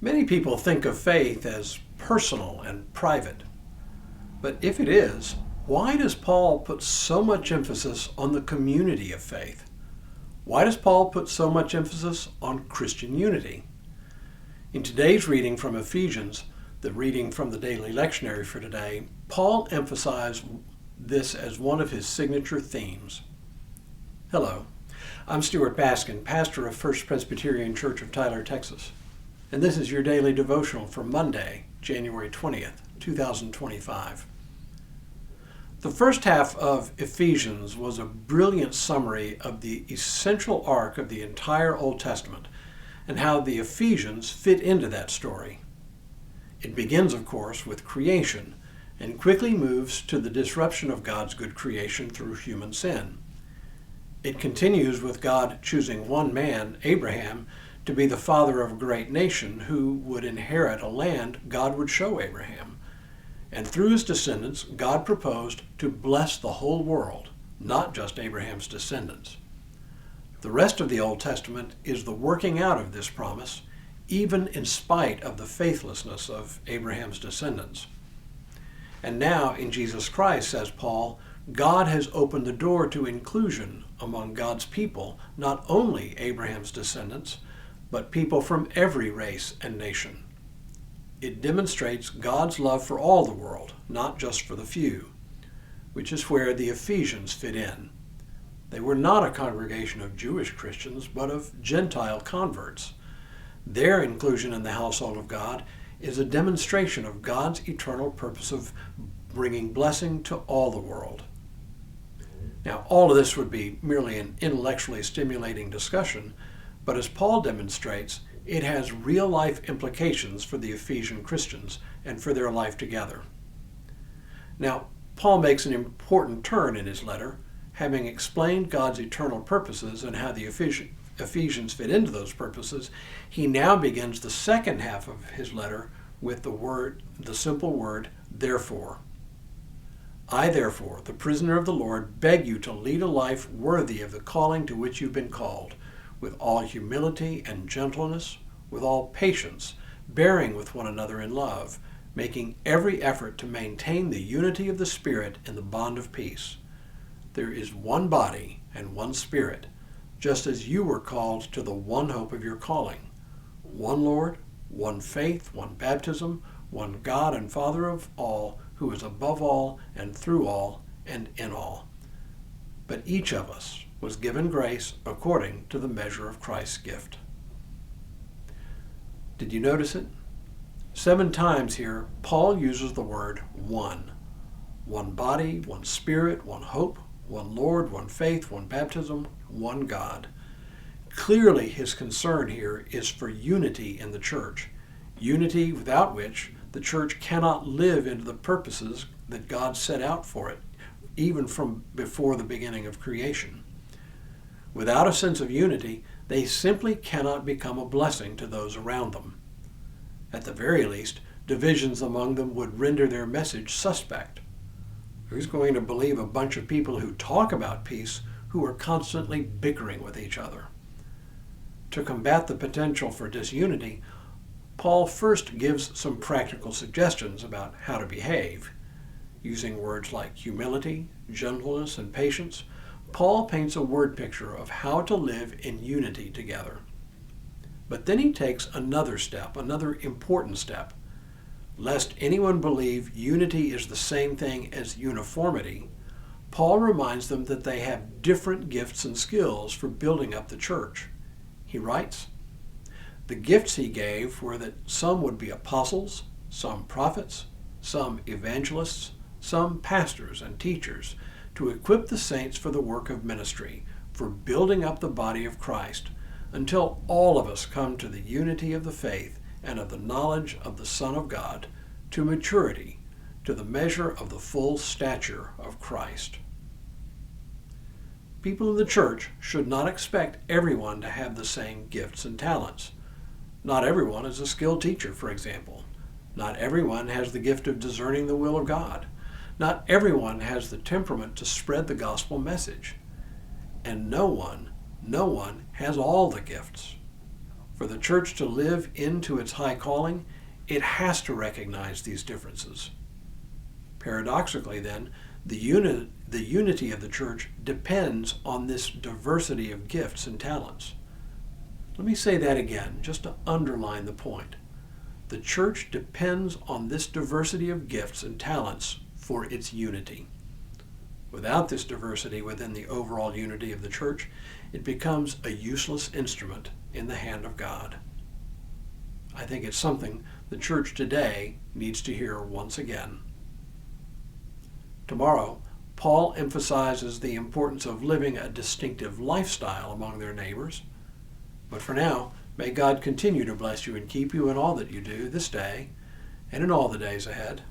Many people think of faith as personal and private. But if it is, why does Paul put so much emphasis on the community of faith? Why does Paul put so much emphasis on Christian unity? In today's reading from Ephesians, the reading from the daily lectionary for today, Paul emphasized this as one of his signature themes. Hello, I'm Stuart Baskin, pastor of First Presbyterian Church of Tyler, Texas, and this is your daily devotional for Monday, January 20th, 2025. The first half of Ephesians was a brilliant summary of the essential arc of the entire Old Testament and how the Ephesians fit into that story. It begins, of course, with creation and quickly moves to the disruption of God's good creation through human sin. It continues with God choosing one man, Abraham, to be the father of a great nation who would inherit a land God would show Abraham. And through his descendants, God proposed to bless the whole world, not just Abraham's descendants. The rest of the Old Testament is the working out of this promise, even in spite of the faithlessness of Abraham's descendants. And now, in Jesus Christ, says Paul, God has opened the door to inclusion among God's people, not only Abraham's descendants, but people from every race and nation. It demonstrates God's love for all the world, not just for the few, which is where the Ephesians fit in. They were not a congregation of Jewish Christians, but of Gentile converts. Their inclusion in the household of God is a demonstration of God's eternal purpose of bringing blessing to all the world. Now, all of this would be merely an intellectually stimulating discussion, but as Paul demonstrates, it has real-life implications for the Ephesian Christians and for their life together. Now, Paul makes an important turn in his letter, having explained God's eternal purposes and how the Ephesians fit into those purposes. He now begins the second half of his letter with the simple word, therefore. I, therefore, the prisoner of the Lord, beg you to lead a life worthy of the calling to which you've been called, with all humility and gentleness, with all patience, bearing with one another in love, making every effort to maintain the unity of the Spirit in the bond of peace. There is one body and one Spirit, just as you were called to the one hope of your calling. One Lord, one faith, one baptism, one God and Father of all, who is above all and through all and in all. But each of us was given grace according to the measure of Christ's gift. Did you notice it? 7 times here, Paul uses the word one. One body, one Spirit, one hope, one Lord, one faith, one baptism, one God. Clearly, his concern here is for unity in the church, unity without which the church cannot live into the purposes that God set out for it, even from before the beginning of creation. Without a sense of unity, they simply cannot become a blessing to those around them. At the very least, divisions among them would render their message suspect. Who's going to believe a bunch of people who talk about peace who are constantly bickering with each other? To combat the potential for disunity, Paul first gives some practical suggestions about how to behave. Using words like humility, gentleness, and patience, Paul paints a word picture of how to live in unity together. But then he takes another step, another important step. Lest anyone believe unity is the same thing as uniformity, Paul reminds them that they have different gifts and skills for building up the church. He writes, the gifts he gave were that some would be apostles, some prophets, some evangelists, some pastors and teachers, to equip the saints for the work of ministry, for building up the body of Christ, until all of us come to the unity of the faith and of the knowledge of the Son of God, to maturity, to the measure of the full stature of Christ. People in the church should not expect everyone to have the same gifts and talents. Not everyone is a skilled teacher, for example. Not everyone has the gift of discerning the will of God. Not everyone has the temperament to spread the gospel message. And no one has all the gifts. For the church to live into its high calling, it has to recognize these differences. Paradoxically, then, the unity of the church depends on this diversity of gifts and talents. Let me say that again, just to underline the point. The church depends on this diversity of gifts and talents for its unity. Without this diversity within the overall unity of the church, it becomes a useless instrument in the hand of God. I think it's something the church today needs to hear once again. Tomorrow, Paul emphasizes the importance of living a distinctive lifestyle among their neighbors. But for now, may God continue to bless you and keep you in all that you do this day and in all the days ahead.